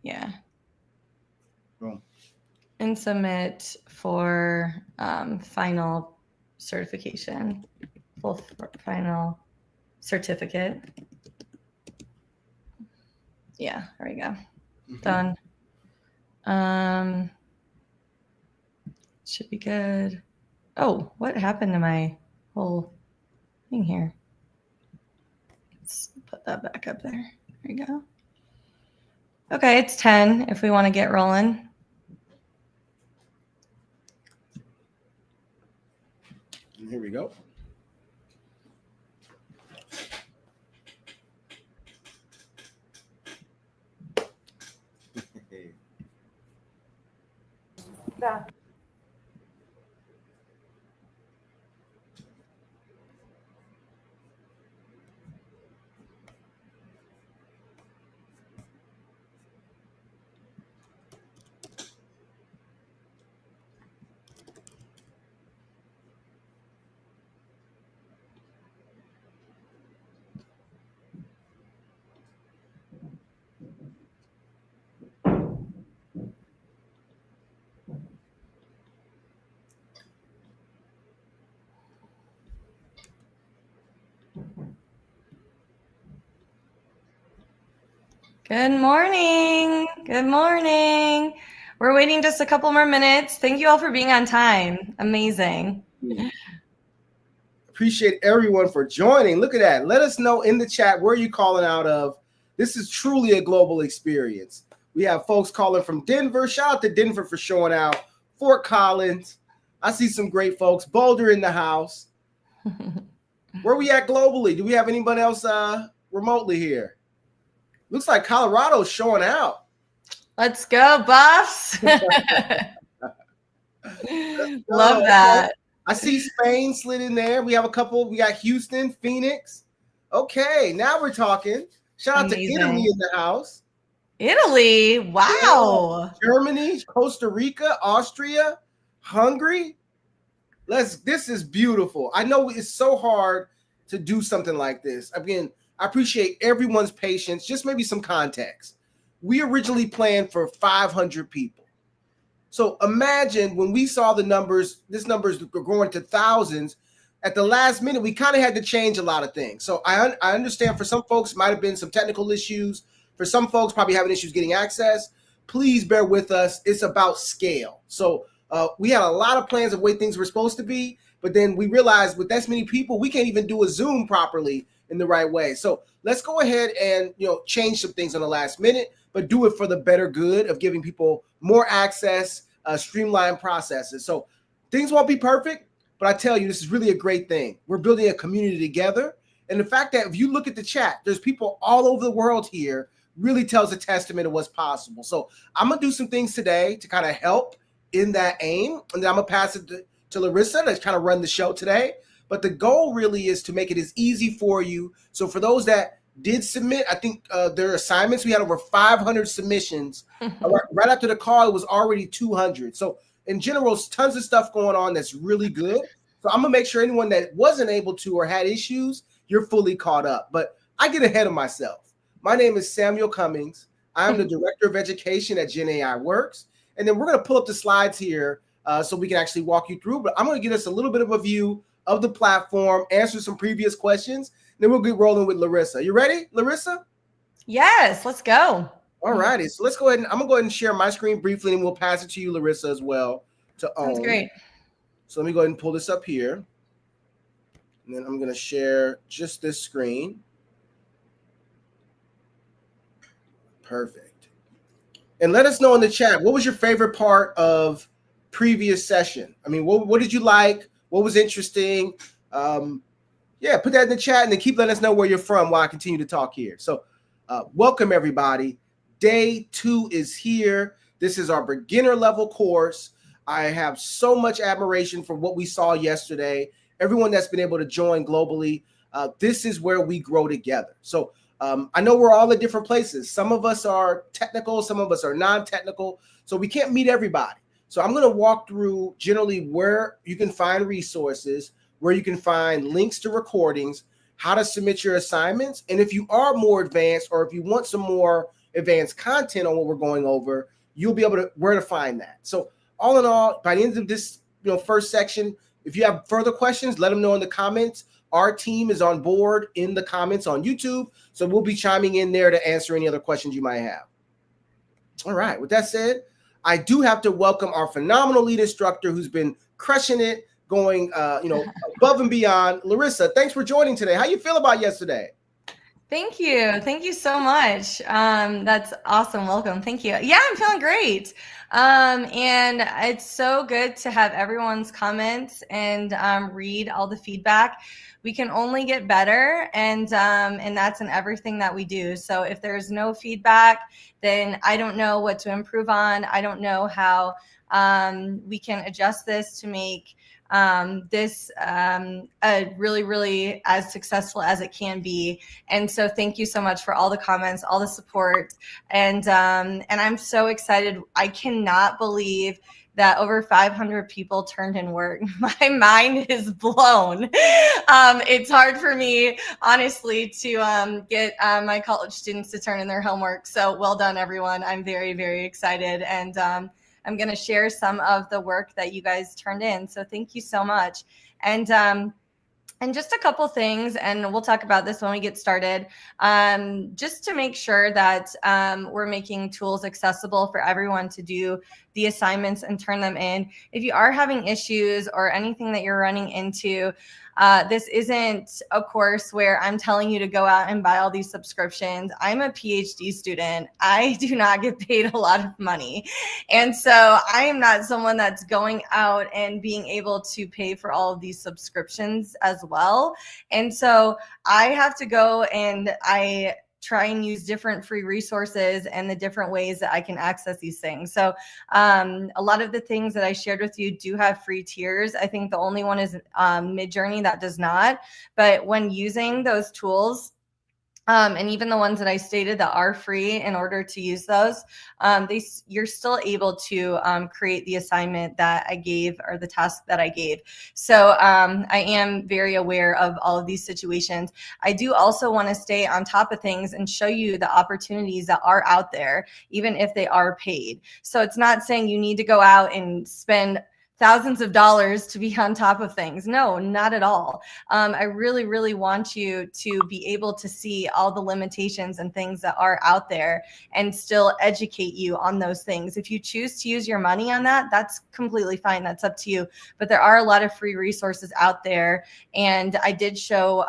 Yeah. Boom. And submit for final certification, full final certificate. Yeah, there we go. Done. Should be good. Oh, what happened to my whole thing here? Let's put that back up there. There you go. Okay, it's 10 if we want to get rolling. And here we go. Yeah. Good morning. Good morning. We're waiting just a couple more minutes. Thank you all for being on time. Amazing. Appreciate everyone for joining. Look at that. Let us know in the chat where you're calling out of. This is truly a global experience. We have folks calling from Denver. Shout out to Denver for showing out. Fort Collins. I see some great folks. Boulder in the house. Where we at globally? Do we have anybody else remotely here? Looks like Colorado's showing out. Let's go, Buffs. Love that. I see Spain slid in there. We have a couple. We got Houston, Phoenix. Okay, now we're talking. Shout out to Italy in the house. Italy, wow. Yeah. Germany, Costa Rica, Austria, Hungary. This is beautiful. I know it's so hard to do something like this. Again, I appreciate everyone's patience. Just maybe some context. We originally planned for 500 people. So imagine when we saw the numbers, this numbers growing to thousands. At the last minute, we kind of had to change a lot of things. So I understand for some folks might have been some technical issues. For some folks probably having issues getting access. Please bear with us. It's about scale. So we had a lot of plans of the way things were supposed to be, but then we realized with that many people, we can't even do a Zoom properly in the right way. So let's go ahead and change some things on the last minute, but do it for the better good of giving people more access, streamlined processes. So things won't be perfect, but I tell you, this is really a great thing. We're building a community together. And the fact that if you look at the chat, there's people all over the world here really tells a testament of what's possible. So I'm going to do some things today to kind of help in that aim. And then I'm going to pass it to Larissa to kind of run the show today. But the goal really is to make it as easy for you. So for those that did submit, I think their assignments, we had over 500 submissions. Right after the call, it was already 200. So in general, tons of stuff going on that's really good. So I'm going to make sure anyone that wasn't able to or had issues, you're fully caught up. But I get ahead of myself. My name is Samuel Cummings. I'm the Director of Education at Gen AI Works. And then we're going to pull up the slides here so we can actually walk you through. But I'm going to give us a little bit of a view of the platform, answer some previous questions. Then we'll get rolling with Larissa. You ready, Larissa? Yes, let's go. All righty. So let's go ahead and I'm going to go ahead and share my screen briefly, and we'll pass it to you, Larissa, as well to own. That's great. So let me go ahead and pull this up here. And then I'm going to share just this screen. Perfect. And let us know in the chat, what was your favorite part of previous session? I mean, what did you like? What was interesting? Yeah, put that in the chat and then keep letting us know where you're from while I continue to talk here. So welcome, everybody. Day 2 is here. This is our beginner level course. I have so much admiration for what we saw yesterday. Everyone that's been able to join globally, this is where we grow together. So I know we're all at different places. Some of us are technical, some of us are non-technical, so we can't meet everybody. So I'm going to walk through generally where you can find resources, where you can find links to recordings, how to submit your assignments. And if you are more advanced or if you want some more advanced content on what we're going over, you'll be able to where to find that. So all in all, by the end of this first section, if you have further questions, let them know in the comments. Our team is on board in the comments on YouTube, so we'll be chiming in there to answer any other questions you might have. All right, with that said, I do have to welcome our phenomenal lead instructor who's been crushing it, going above and beyond. Larissa, thanks for joining today. How you feel about yesterday? Thank you so much. That's awesome. Welcome. Thank you. Yeah, I'm feeling great. And it's so good to have everyone's comments and read all the feedback. We can only get better, and that's in everything that we do. So if there's no feedback, then I don't know what to improve on. I don't know how we can adjust this to make this really, really as successful as it can be. And so thank you so much for all the comments, all the support. And I'm so excited. I cannot believe that over 500 people turned in work. My mind is blown. It's hard for me, honestly, to get my college students to turn in their homework. So well done, everyone. I'm very, very excited. And I'm going to share some of the work that you guys turned in. So thank you so much. And just a couple things, and we'll talk about this when we get started, just to make sure that we're making tools accessible for everyone to do the assignments and turn them in. If you are having issues or anything that you're running into, this isn't a course where I'm telling you to go out and buy all these subscriptions. I'm a PhD student. I do not get paid a lot of money. And so I am not someone that's going out and being able to pay for all of these subscriptions as well. And so I have to go and I try and use different free resources and the different ways that I can access these things. So a lot of the things that I shared with you do have free tiers. I think the only one is Midjourney that does not. But when using those tools, and even the ones that I stated that are free, in order to use those, you're still able to create the assignment that I gave or the task that I gave. So I am very aware of all of these situations. I do also want to stay on top of things and show you the opportunities that are out there, even if they are paid. So it's not saying you need to go out and spend thousands of dollars to be on top of things. No, not at all. I really, really want you to be able to see all the limitations and things that are out there and still educate you on those things. If you choose to use your money on that, that's completely fine. That's up to you. But there are a lot of free resources out there. And I did show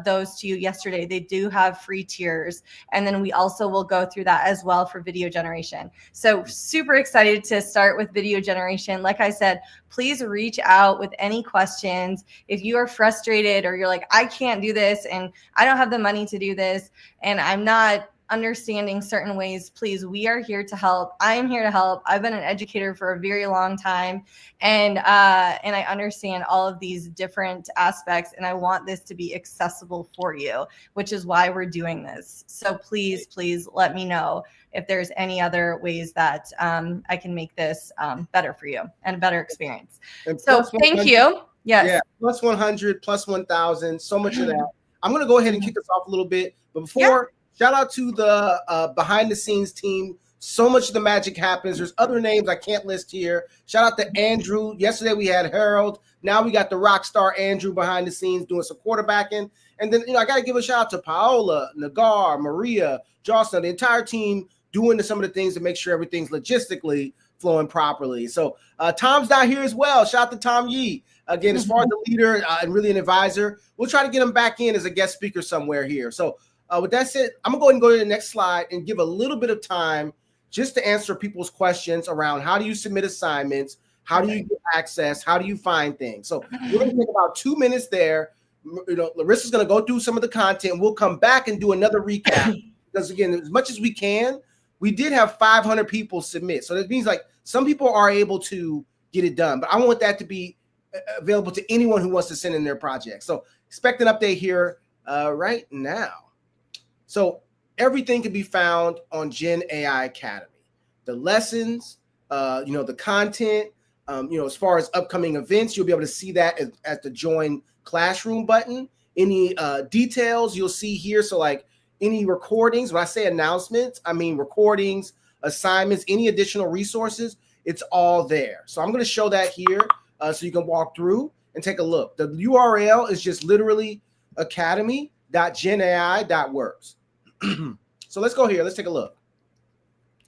those to you yesterday. They do have free tiers. And then we also will go through that as well for video generation. So super excited to start with video generation. Like I said, please reach out with any questions. If you are frustrated or you're like, I can't do this and I don't have the money to do this and I'm not understanding certain ways, please, we are here to help. I am here to help. I've been an educator for a very long time, and I understand all of these different aspects, and I want this to be accessible for you, which is why we're doing this. So please let me know if there's any other ways that I can make this better for you and a better experience. And so thank you. Yes. Yeah, plus 100, plus 1,000, so much of that. I'm going to go ahead and kick us off a little bit. But before, shout out to the behind the scenes team. So much of the magic happens. There's other names I can't list here. Shout out to Andrew. Yesterday we had Harold. Now we got the rock star Andrew behind the scenes doing some quarterbacking. And then, I got to give a shout out to Paola, Nagar, Maria, Jocelyn, the entire team doing some of the things to make sure everything's logistically flowing properly. So Tom's not here as well. Shout out to Tom Yee. Again, as far as the leader and really an advisor, we'll try to get him back in as a guest speaker somewhere here. So with that said, I'm going to go ahead and go to the next slide and give a little bit of time just to answer people's questions around how do you submit assignments, how do you get access, how do you find things. So we're going to take about 2 minutes there. Larissa's going to go through some of the content. We'll come back and do another recap because, again, as much as we can, we did have 500 people submit. So that means like some people are able to get it done, but I want that to be available to anyone who wants to send in their project. So expect an update here right now. So everything can be found on Gen AI Academy. The lessons, the content, as far as upcoming events, you'll be able to see that at the join classroom button. Any details you'll see here. So like any recordings. When I say announcements, I mean recordings, assignments, any additional resources. It's all there. So I'm going to show that here so you can walk through and take a look. The URL is just literally academy.genai.works. So let's go here. Let's take a look.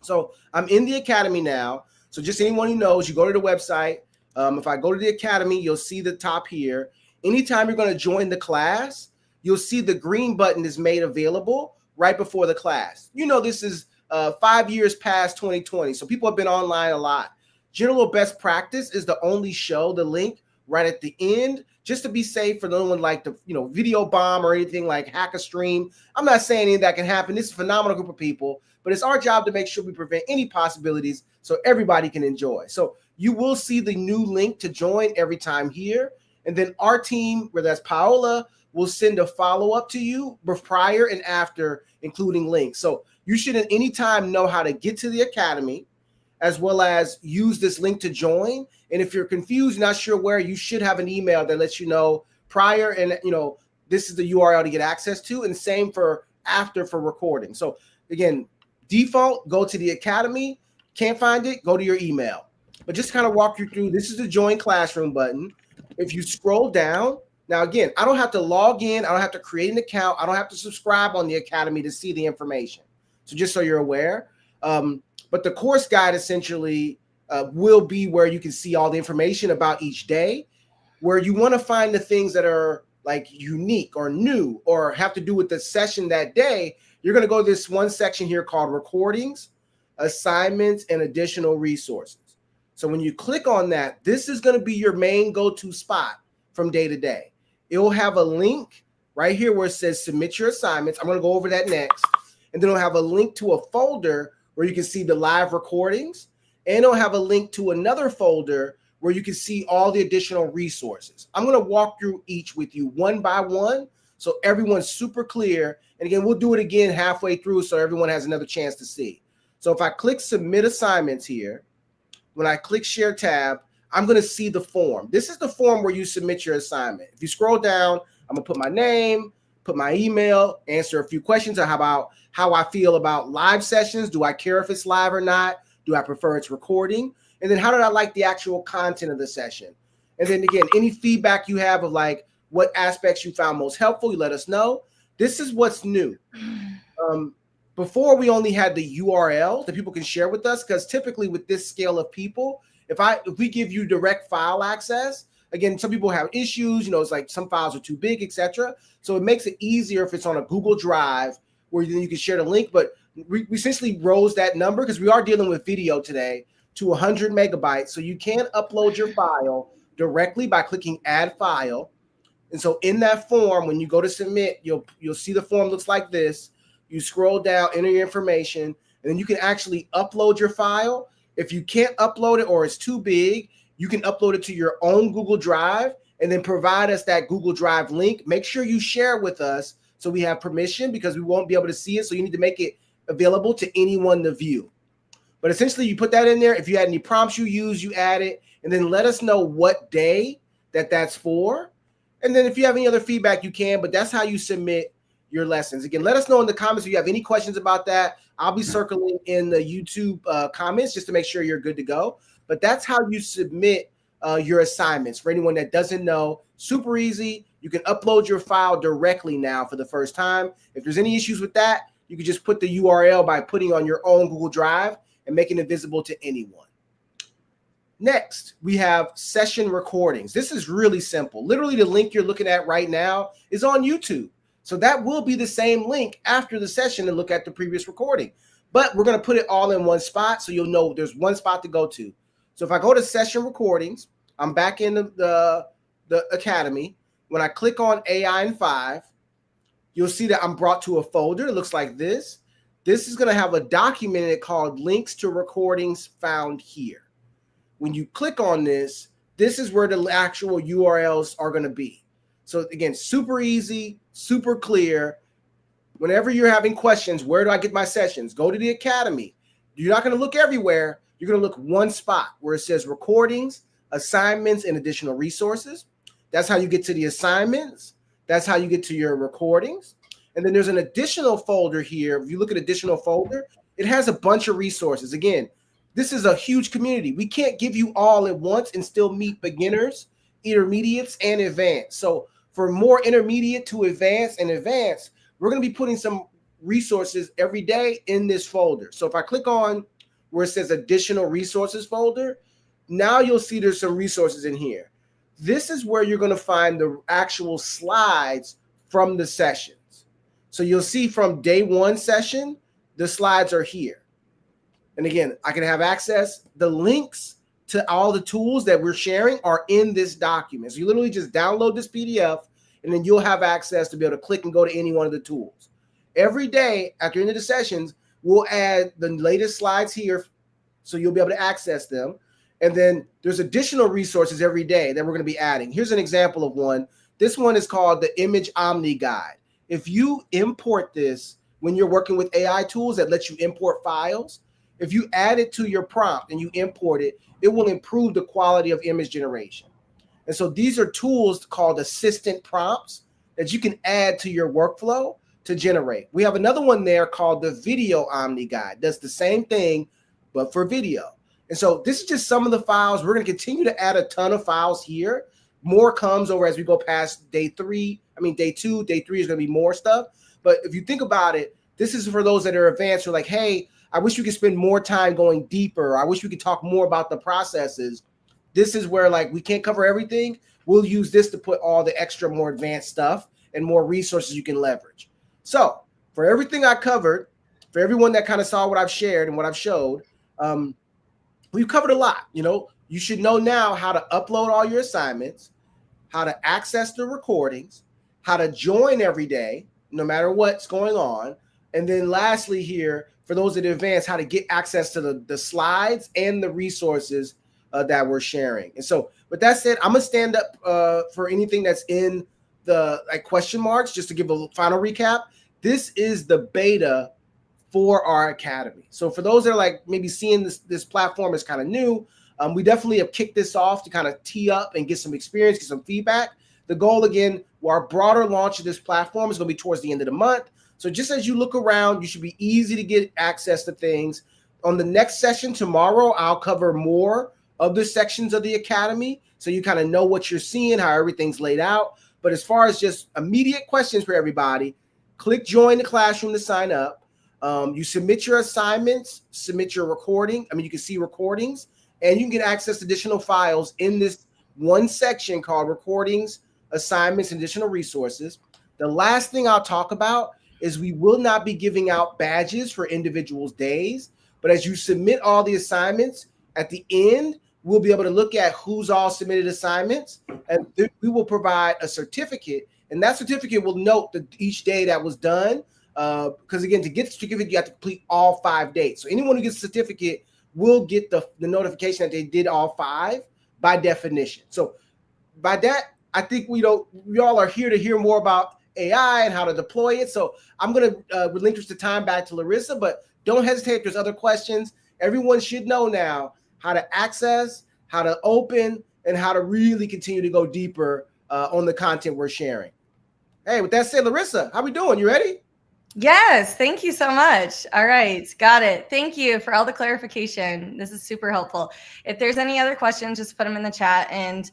So I'm in the Academy now. So just anyone who knows, you go to the website. If I go to the Academy, you'll see the top here. Anytime you're going to join the class, you'll see the green button is made available right before the class. You know, this is 5 years past 2020. So people have been online a lot. General best practice is to only show the link right at the end, just to be safe for no one like the video bomb or anything like hack a stream. I'm not saying anything that can happen. This is a phenomenal group of people, but it's our job to make sure we prevent any possibilities so everybody can enjoy. So you will see the new link to join every time here. And then our team, where that's Paola, will send a follow-up to you prior and after, including links. So you should at any time know how to get to the Academy, as well as use this link to join. And if you're confused, not sure where, you should have an email that lets you know prior and, this is the URL to get access to, and same for after for recording. So again, default, go to the Academy. Can't find it, go to your email. But just kind of walk you through, this is the join classroom button. If you scroll down, now again, I don't have to log in, I don't have to create an account, I don't have to subscribe on the Academy to see the information. So just so you're aware. But the course guide essentially will be where you can see all the information about each day. Where you want to find the things that are like unique or new or have to do with the session that day, you're going to go to this one section here called recordings, assignments, and additional resources. So when you click on that, this is going to be your main go-to spot from day to day. It will have a link right here where it says submit your assignments. I'm going to go over that next. And then it'll have a link to a folder where you can see the live recordings, and it'll have a link to another folder where you can see all the additional resources. I'm going to walk through each with you one by one so everyone's super clear. And again, we'll do it again halfway through so everyone has another chance to see. So if I click submit assignments here, when I click share tab, I'm going to see the form. This is the form where you submit your assignment. If you scroll down, I'm going to put my name, put my email, answer a few questions about how I feel about live sessions. Do I care if it's live or not? Do I prefer it's recording? And then how did I like the actual content of the session? And then again, any feedback you have of like what aspects you found most helpful, you let us know. This is what's new. Before we only had the URL that people can share with us, because typically with this scale of people, if we give you direct file access, again, some people have issues, it's like some files are too big, etc. So it makes it easier if it's on a Google Drive where then you can share the link. But we essentially rose that number because we are dealing with video today to 100 megabytes. So you can upload your file directly by clicking add file. And so in that form, when you go to submit, you'll see the form looks like this. You scroll down, enter your information, and then you can actually upload your file. If you can't upload it or it's too big, you can upload it to your own Google Drive and then provide us that Google Drive link. Make sure you share it with us so we have permission, because we won't be able to see it. So you need to make it available to anyone to view. But essentially, you put that in there. If you had any prompts you use, you add it, and then let us know what day that's for. And then if you have any other feedback, you can, but that's how you submit your lessons. Again, let us know in the comments if you have any questions about that. I'll be circling in the YouTube comments just to make sure you're good to go. But that's how you submit your assignments. For anyone that doesn't know, super easy. You can upload your file directly now for the first time. If there's any issues with that, you can just put the URL by putting on your own Google Drive and making it visible to anyone. Next, we have session recordings. This is really simple. Literally, the link you're looking at right now is on YouTube. So that will be the same link after the session to look at the previous recording. But we're going to put it all in one spot so you'll know there's one spot to go to. So if I go to session recordings, I'm back in the Academy. When I click on AI in 5, you'll see that I'm brought to a folder. It looks like this. This is going to have a document in it called links to recordings found here. When you click on this, this is where the actual URLs are going to be. So again, super easy, super clear. Whenever you're having questions, where do I get my sessions? Go to the Academy. You're not going to look everywhere. You're going to look one spot where it says recordings, assignments, and additional resources. That's how you get to the assignments. That's how you get to your recordings. And then there's an additional folder here. If you look at additional folder, it has a bunch of resources. Again, this is a huge community. We can't give you all at once and still meet beginners, intermediates, and advanced. So for more intermediate to advanced and advanced, we're going to be putting some resources every day in this folder. So if I click on where it says additional resources folder, now you'll see there's some resources in here. This is where you're going to find the actual slides from the sessions. So you'll see from day 1 session, the slides are here. And again, I can have access. The links to all the tools that we're sharing are in this document. So you literally just download this PDF, and then you'll have access to be able to click and go to any one of the tools. Every day after the end of the sessions, we'll add the latest slides here, so you'll be able to access them. And then there's additional resources every day that we're going to be adding. Here's an example of one. This one is called the Image Omni Guide. If you import this when you're working with AI tools that let you import files, if you add it to your prompt and you import it, it will improve the quality of image generation. And so these are tools called assistant prompts that you can add to your workflow to generate. We have another one there called the Video Omni Guide. Does the same thing, but for video. And so this is just some of the files. We're going to continue to add a ton of files here. More comes over as we go past day 2. Day 3 is going to be more stuff. But if you think about it, this is for those that are advanced who are like, hey, I wish we could spend more time going deeper. I wish we could talk more about the processes. This is where, like, we can't cover everything. We'll use this to put all the extra, more advanced stuff and more resources you can leverage. So for everything I covered, for everyone that kind of saw what I've shared and what I've showed, we've covered a lot. You should know now how to upload all your assignments, how to access the recordings, how to join every day, no matter what's going on. And then lastly here, for those that are advanced, how to get access to the slides and the resources that we're sharing. And so with that said, I'm going to stand up for anything that's in the question marks, just to give a final recap. This is the beta for our academy. So for those that are maybe seeing this platform is kind of new, we definitely have kicked this off to kind of tee up and get some experience, get some feedback. The goal, again, our broader launch of this platform is going to be towards the end of the month. So just as you look around, you should be easy to get access to things. On the next session tomorrow, I'll cover more of the sections of the academy, so you kind of know what you're seeing, how everything's laid out. But as far as just immediate questions for everybody, click join the classroom to sign up. You submit your assignments, submit your recording. You can see recordings, and you can get access to additional files in this one section called recordings, assignments, and additional resources. The last thing I'll talk about is we will not be giving out badges for individuals' days, but as you submit all the assignments, at the end, we'll be able to look at who's all submitted assignments, and we will provide a certificate, and that certificate will note each day that was done, because again, to get the certificate, you have to complete all 5 days. So anyone who gets a certificate will get the notification that they did all 5 by definition. So by that, I think we all are here to hear more about AI and how to deploy it. So I'm going to relinquish the time back to Larissa, but don't hesitate if there's other questions. Everyone should know now how to access, how to open, and how to really continue to go deeper on the content we're sharing. Hey, with that said, Larissa, how we doing? You ready? Yes, thank you so much. All right, got it. Thank you for all the clarification. This is super helpful. If there's any other questions, just put them in the chat, and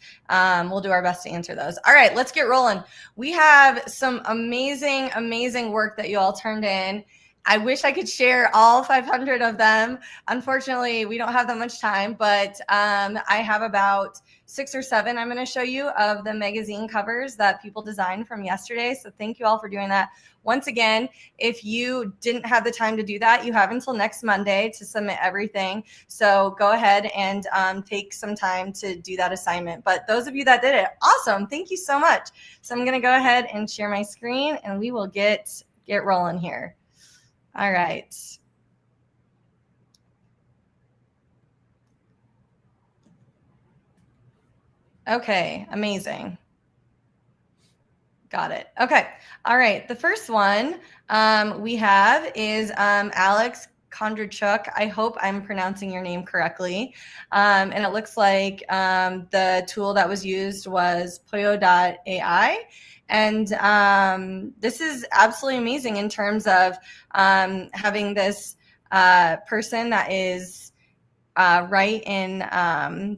we'll do our best to answer those. All right, let's get rolling. We have some amazing, amazing work that you all turned in. I wish I could share all 500 of them. Unfortunately, we don't have that much time, but I have about 6 or 7 I'm going to show you of the magazine covers that people designed from yesterday. So thank you all for doing that. Once again, if you didn't have the time to do that, you have until next Monday to submit everything. So go ahead and take some time to do that assignment. But those of you that did it, awesome. Thank you so much. So I'm going to go ahead and share my screen, and we will get rolling here. All right. Okay, amazing. Got it. Okay. All right. The first one we have is Alex 𝐆𝐞𝐧𝐀𝐈. I hope I'm pronouncing your name correctly. And it looks like the tool that was used was 𝐆𝐞𝐧𝐀𝐈. And this is absolutely amazing in terms of having this person that is right in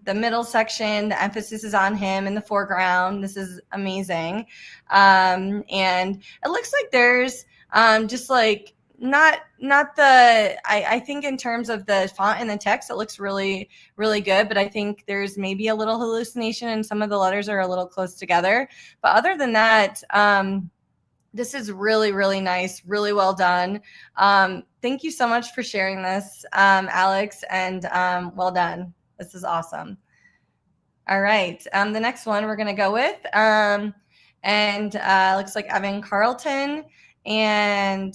the middle section. The emphasis is on him in the foreground. This is amazing. And it looks like there's just like not the I think in terms of the font and the text, it looks really, really good. But I think there's maybe a little hallucination and some of the letters are a little close together. But other than that, this is really, really nice, really well done. Thank you so much for sharing this, Alex, and well done. This is awesome. All right, the next one we're going to go with, looks like Evan Carlton, and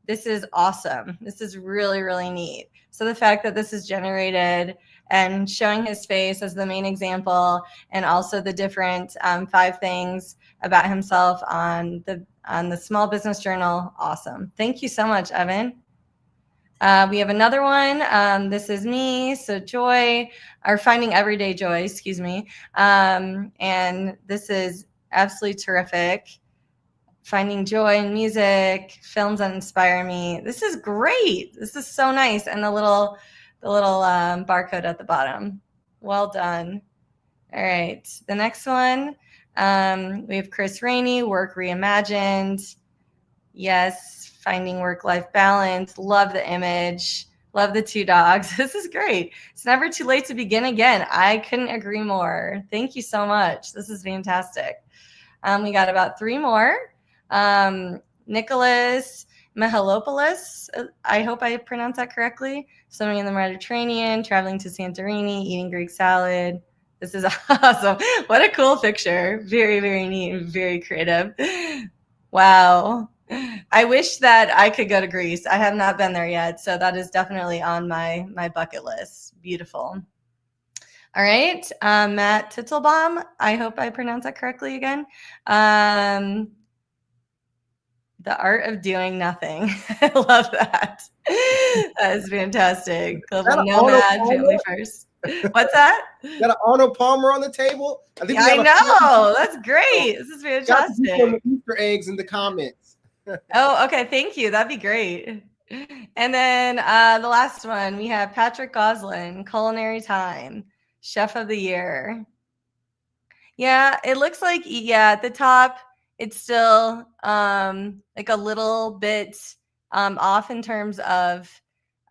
this is awesome. This is really, really neat. So the fact that this is generated and showing his face as the main example, and also the different 5 things about himself on the Small Business Journal. Awesome. Thank you so much, Evan. We have another one. This is me. So joy, or finding everyday joy, excuse me. And this is absolutely terrific. Finding joy in music, films that inspire me. This is great. This is so nice. And the little barcode at the bottom. Well done. All right. The next one, we have Chris Rainey, Work Reimagined. Yes, finding work-life balance. Love the image. Love the 2 dogs. This is great. It's never too late to begin again. I couldn't agree more. Thank you so much. This is fantastic. We got about 3 more. Nicholas Mihalopoulos. I hope I pronounced that correctly. Swimming in the Mediterranean, traveling to Santorini, eating Greek salad. This is awesome. What a cool picture. Very, very neat and very creative. Wow. I wish that I could go to Greece. I have not been there yet, so that is definitely on my bucket list. Beautiful. All right, Matt Tittelbaum. I hope I pronounced that correctly again. The art of doing nothing. I love that. That is fantastic. Global nomad, family first. What's that? Got an Arnold Palmer on the table. I know. That's great. This is fantastic. Got Easter eggs in the comments. Oh, okay. Thank you. That'd be great. And then the last one, we have Patrick Goslin, Culinary Time, Chef of the Year. Yeah, it looks like, at the top, it's still like a little bit off in terms of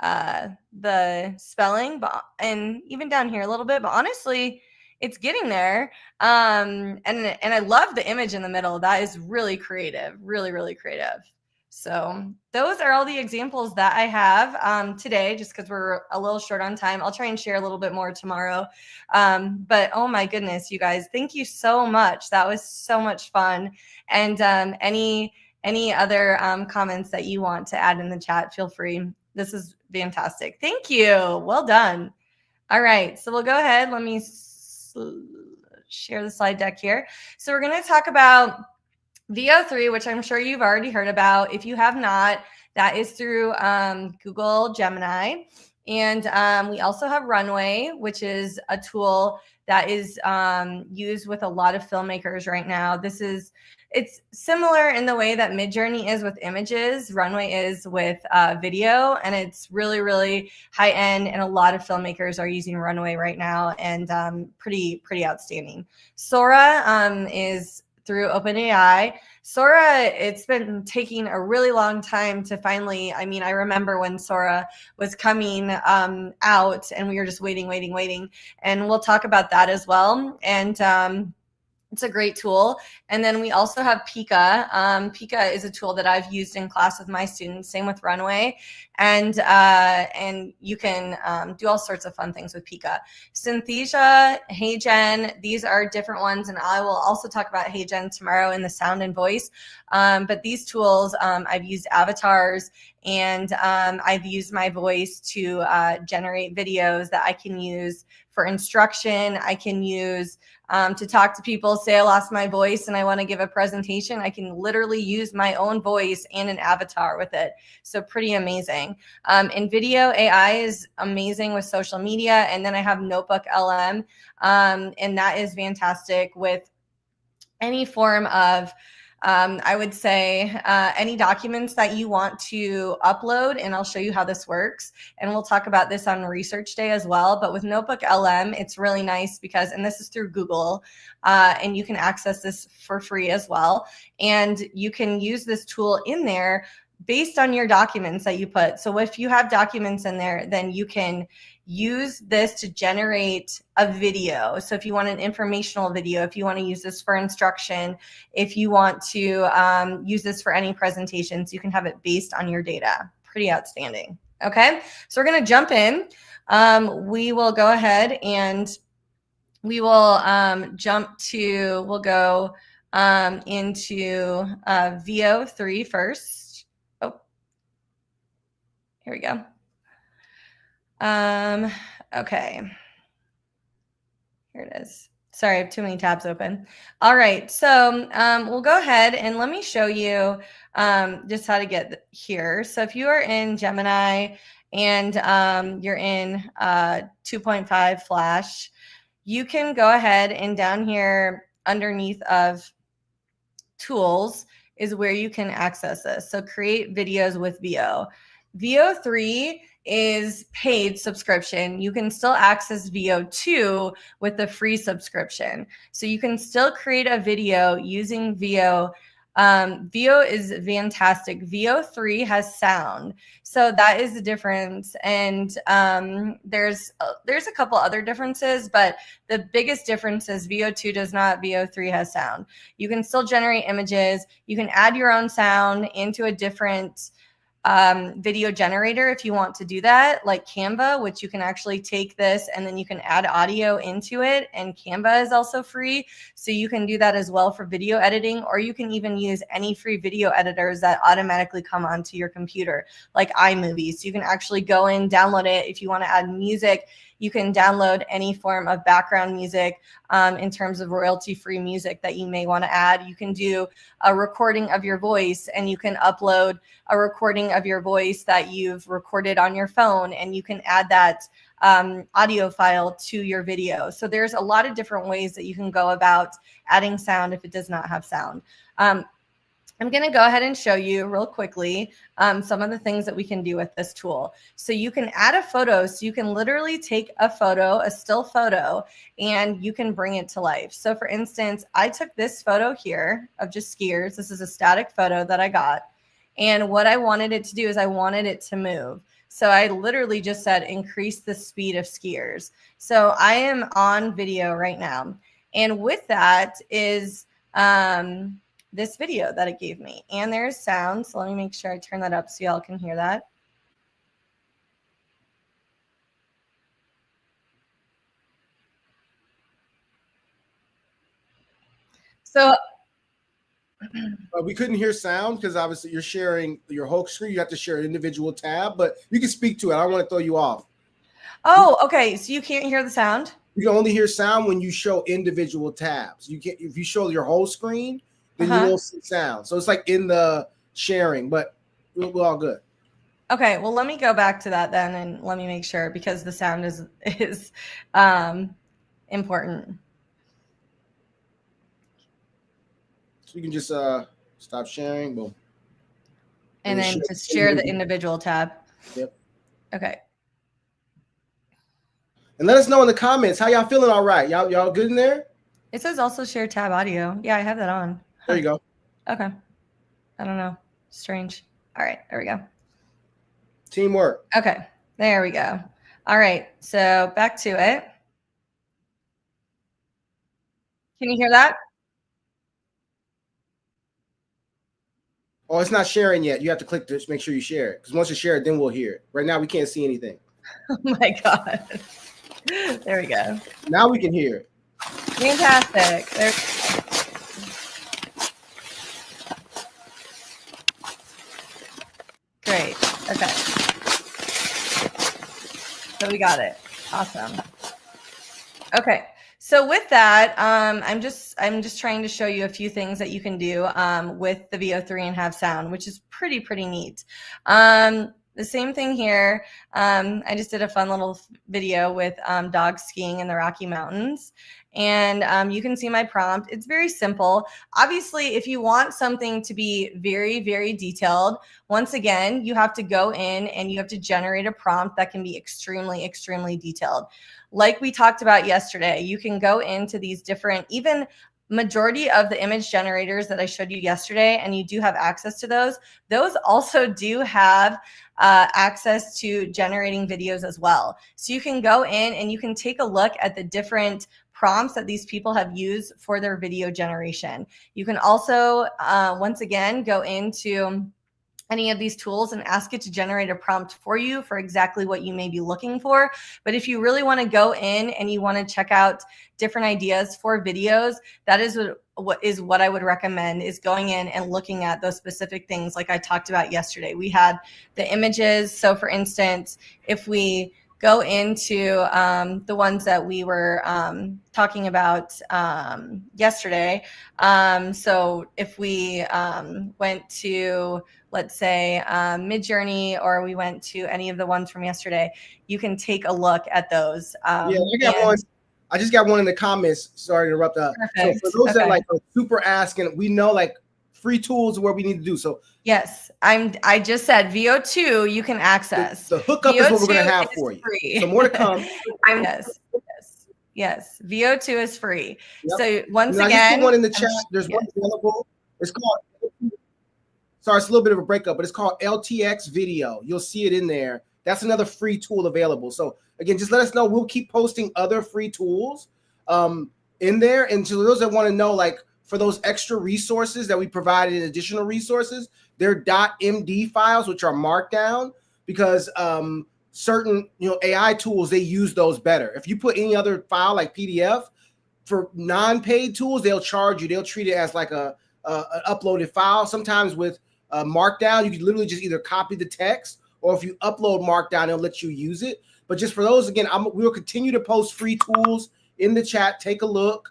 the spelling, and even down here a little bit, but honestly, it's getting there. And I love the image in the middle. That is really creative, really, really creative. So those are all the examples that I have today, just because we're a little short on time. I'll try and share a little bit more tomorrow. But oh my goodness, you guys, thank you so much. That was so much fun. And any other comments that you want to add in the chat, feel free. This is fantastic. Thank you. Well done. All right. So we'll go ahead. Let me share the slide deck here. So we're going to talk about VO3, which I'm sure you've already heard about. If you have not, that is through Google Gemini. And we also have Runway, which is a tool that is used with a lot of filmmakers right now. It's similar in the way that Midjourney is with images, Runway is with video, and it's really, really high end. And a lot of filmmakers are using Runway right now, and pretty outstanding. Sora is through OpenAI. Sora, it's been taking a really long time to finally, I remember when Sora was coming out and we were just waiting. And we'll talk about that as well. And it's a great tool. And then we also have Pika. Pika is a tool that I've used in class with my students, same with Runway. And you can do all sorts of fun things with Pika. Synthesia, HeyGen, these are different ones. And I will also talk about HeyGen tomorrow in the sound and voice. But these tools, I've used avatars, and I've used my voice to generate videos that I can use for instruction. I can use to talk to people, say I lost my voice and I want to give a presentation. I can literally use my own voice and an avatar with it. So pretty amazing. And video AI is amazing with social media. And then I have Notebook LM, and that is fantastic with any form of I would say any documents that you want to upload, and I'll show you how this works. And we'll talk about this on research day as well. But with Notebook LM, it's really nice because, and this is through Google, and you can access this for free as well. And you can use this tool in there based on your documents that you put. So if you have documents in there, then you can use this to generate a video. So if you want an informational video, if you want to use this for instruction, if you want to use this for any presentations, you can have it based on your data. Pretty outstanding. Okay, so we're going to jump in. We will go ahead and we will jump to, we'll go into VO3 first. Oh, here we go. Okay. Here it is. Sorry, I have too many tabs open. All right, so we'll go ahead and let me show you just how to get here. So if you are in Gemini and you're in 2.5 Flash, you can go ahead and down here underneath of tools is where you can access this. So create videos with VO. VO3 is paid subscription. You can still access VO2 with the free subscription. So you can still create a video using VO. VO is fantastic. VO3 has sound. So that is the difference. And there's a couple other differences, but the biggest difference is VO2 does not, VO3 has sound. You can still generate images. You can add your own sound into a different video generator if you want to do that, like Canva, which you can actually take this and then you can add audio into it. And Canva is also free. So you can do that as well for video editing, or you can even use any free video editors that automatically come onto your computer, like iMovie. So you can actually go in, download it. If you want to add music, you can download any form of background music in terms of royalty-free music that you may want to add. You can do a recording of your voice, and you can upload a recording of your voice that you've recorded on your phone, and you can add that audio file to your video. So there's a lot of different ways that you can go about adding sound if it does not have sound. I'm going to go ahead and show you real quickly some of the things that we can do with this tool. So you can add a photo. So you can literally take a photo, a still photo, and you can bring it to life. So for instance, I took this photo here of just skiers. This is a static photo that I got. And what I wanted it to do is I wanted it to move. So I literally just said, increase the speed of skiers. So I am on video right now. And with that is this video that it gave me. And there's sound. So let me make sure I turn that up so y'all can hear that. So we couldn't hear sound because obviously you're sharing your whole screen. You have to share an individual tab, but you can speak to it. I don't want to throw you off. Oh, okay. So you can't hear the sound? You can only hear sound when you show individual tabs. You can't, if you show your whole screen, then you won't see sound. So it's like in the sharing, but we're all good. Okay, well, let me go back to that then, and let me make sure, because the sound is important. So you can just stop sharing, boom. And then just share the individual tab. Yep. Okay. And let us know in the comments how y'all feeling. All right, y'all good in there? It says also share tab audio. Yeah, I have that on. There you go. Okay. I don't know. Strange. All right, there we go. Teamwork. Okay, there we go. All right, so back to it. Can you hear that? Oh, it's not sharing yet. You have to click to make sure you share it. Because once you share it, then we'll hear it. Right now, we can't see anything. Oh my God. There we go. Now we can hear it. Fantastic. There. Great. Okay. So we got it. Awesome. Okay, so with that, I'm just trying to show you a few things that you can do with the VO3 and have sound, which is pretty neat. The same thing here. I just did a fun little video with dogs skiing in the Rocky Mountains, and you can see my prompt. It's very simple. Obviously, if you want something to be very detailed, once again, you have to go in and you have to generate a prompt that can be extremely detailed. Like we talked about yesterday, you can go into these different, even majority of the image generators that I showed you yesterday, and you do have access to those. Those also do have access to generating videos as well. So you can go in and you can take a look at the different prompts that these people have used for their video generation. You can also, once again, go into any of these tools and ask it to generate a prompt for you for exactly what you may be looking for. But if you really want to go in and you want to check out different ideas for videos, that is what I would recommend, is going in and looking at those specific things like I talked about yesterday. We had the images. So for instance, if we go into the ones that we were talking about yesterday. So if we went to, let's say, Midjourney, or we went to any of the ones from yesterday, you can take a look at those. Yeah, I got one. I just got one in the comments. Sorry to interrupt. So for those that like are super asking, we know like free tools where we need to do. So yes, I just said VO2 you can access. The hookup is what we're going to have for you. Free. So more to come. Yes. VO2 is free. Yep. So once now, again, I just put one in the chat. There's one available. It's called. Sorry, it's a little bit of a breakup, but it's called 𝐆𝐞𝐧𝐀𝐈. You'll see it in there. That's another free tool available. So again, just let us know. We'll keep posting other free tools in there. And to those that want to know, like for those extra resources that we provided in additional resources, they're .md files, which are marked down because certain AI tools, they use those better. If you put any other file like PDF for non-paid tools, they'll charge you. They'll treat it as like an uploaded file. Sometimes with Markdown, you can literally just either copy the text, or if you upload Markdown, it'll let you use it. But just for those, again, we'll continue to post free tools in the chat. Take a look.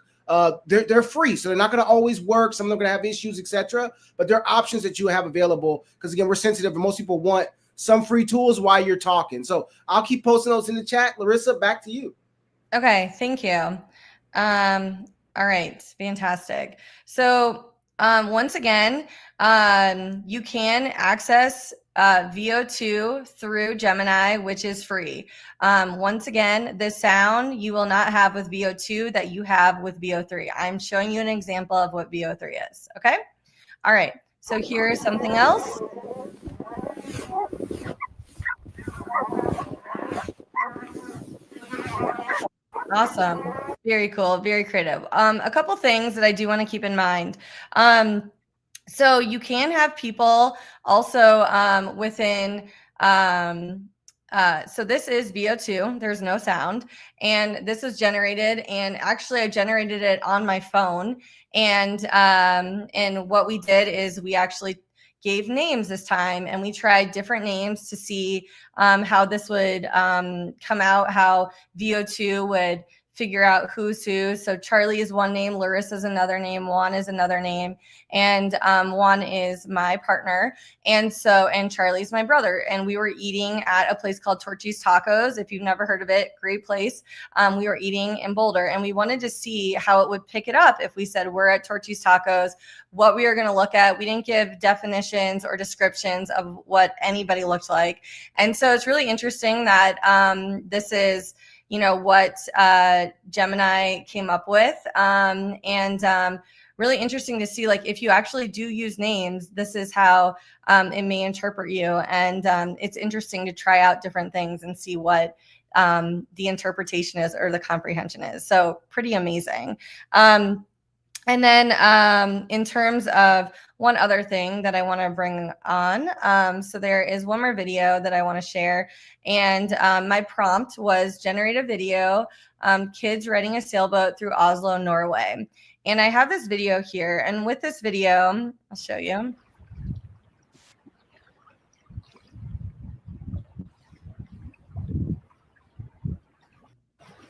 They're free, so they're not going to always work. Some of them are going to have issues, etc. But there are options that you have available because, again, we're sensitive, and most people want some free tools while you're talking. So I'll keep posting those in the chat. Larissa, back to you. Okay, thank you. All right, fantastic. So once again, you can access VO2 through Gemini, which is free. Once again, the sound you will not have with VO2 that you have with VO3. I'm showing you an example of what VO3 is, okay? All right, so here's something else. Awesome. Very cool. Very creative. A couple things that I do want to keep in mind. So you can have people also within, so this is VO2, there's no sound, and this is generated, and actually I generated it on my phone, and what we did is we actually gave names this time, and we tried different names to see how this would come out, how VO2 would figure out who's who. So Charlie is one name, Larissa is another name, Juan is another name, and Juan is my partner, and Charlie's my brother. And we were eating at a place called Torchy's Tacos. If you've never heard of it, great place. We were eating in Boulder, and we wanted to see how it would pick it up if we said we're at Torchy's Tacos, what we were going to look at. We didn't give definitions or descriptions of what anybody looked like. And so it's really interesting that this is what Gemini came up with, and really interesting to see, like, if you actually do use names, this is how it may interpret you. And it's interesting to try out different things and see what the interpretation is or the comprehension is. So pretty amazing. And then in terms of one other thing that I want to bring on, so there is one more video that I want to share. And my prompt was generate a video, kids riding a sailboat through Oslo, Norway. And I have this video here. And with this video, I'll show you.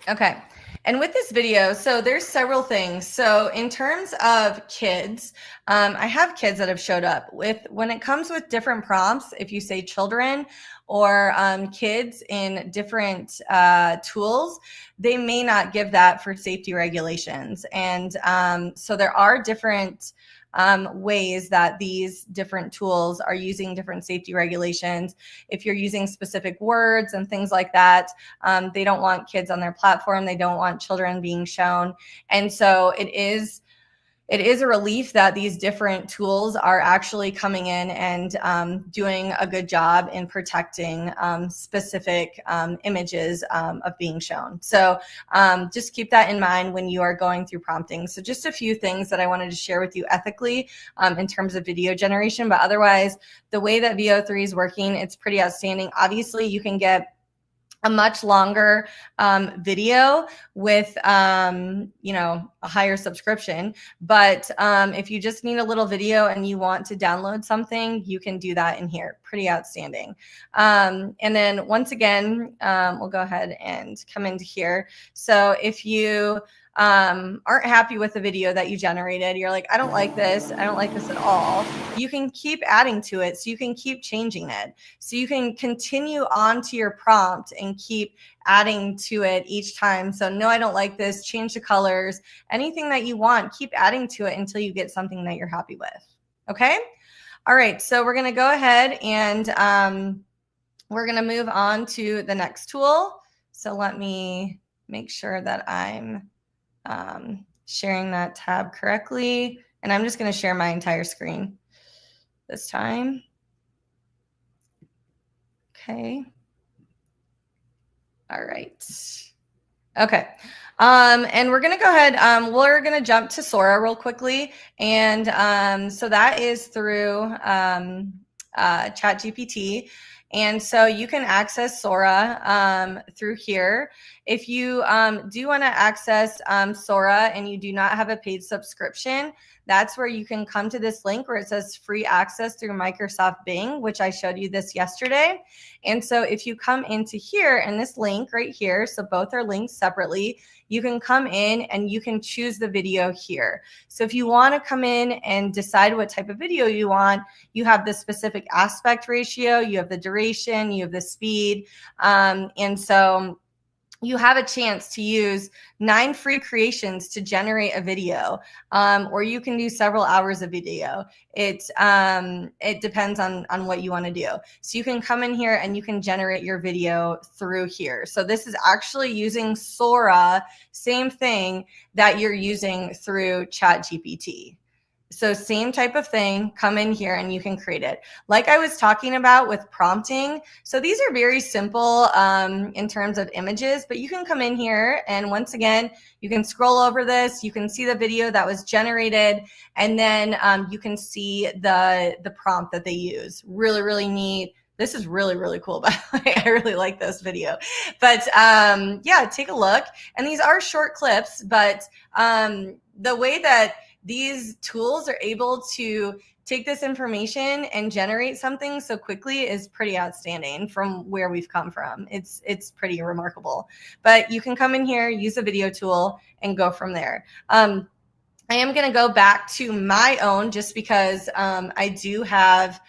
Okay. And with this video, so there's several things. So in terms of kids, I have kids that have showed up with, when it comes with different prompts, if you say children or kids in different tools, they may not give that for safety regulations. And so there are different ways that these different tools are using different safety regulations. If you're using specific words and things like that, they don't want kids on their platform. They don't want children being shown. And so it is a relief that these different tools are actually coming in and doing a good job in protecting specific images of being shown. So just keep that in mind when you are going through prompting. So just a few things that I wanted to share with you ethically in terms of video generation, but otherwise the way that VO3 is working, it's pretty outstanding. Obviously you can get a much longer video with, you know, a higher subscription. But if you just need a little video and you want to download something, you can do that in here. Pretty outstanding. And then once again, we'll go ahead and come into here. So if you aren't happy with the video that you generated, you're like, I don't like this at all, you can keep adding to it. So you can keep changing it. So you can continue on to your prompt and keep adding to it each time. So no, I don't like this, change the colors, anything that you want, keep adding to it until you get something that you're happy with. Okay. All right. So we're going to go ahead and we're going to move on to the next tool. So let me make sure that I'm sharing that tab correctly. And I'm just going to share my entire screen this time. Okay. All right. Okay. And we're going to go ahead. We're going to jump to Sora real quickly. And so that is through ChatGPT. And so you can access Sora through here. If you do want to access Sora and you do not have a paid subscription, that's where you can come to this link where it says free access through Microsoft Bing, which I showed you this yesterday. And so if you come into here and this link right here, so both are linked separately, you can come in and you can choose the video here. So if you want to come in and decide what type of video you want, you have the specific aspect ratio, you have the duration, you have the speed. And so you have a chance to use 9 free creations to generate a video, or you can do several hours of video. It depends on what you want to do. So you can come in here and you can generate your video through here. So this is actually using Sora, same thing that you're using through ChatGPT. So same type of thing, come in here and you can create it. Like I was talking about with prompting, so these are very simple in terms of images, but you can come in here and once again, you can scroll over this, you can see the video that was generated, and then you can see the prompt that they use. Really, really neat. This is really, really cool, by the way. I really like this video. But yeah, take a look. And these are short clips, but the way that these tools are able to take this information and generate something so quickly is pretty outstanding from where we've come from. It's pretty remarkable. But you can come in here, use a video tool, and go from there. I am going to go back to my own just because I do have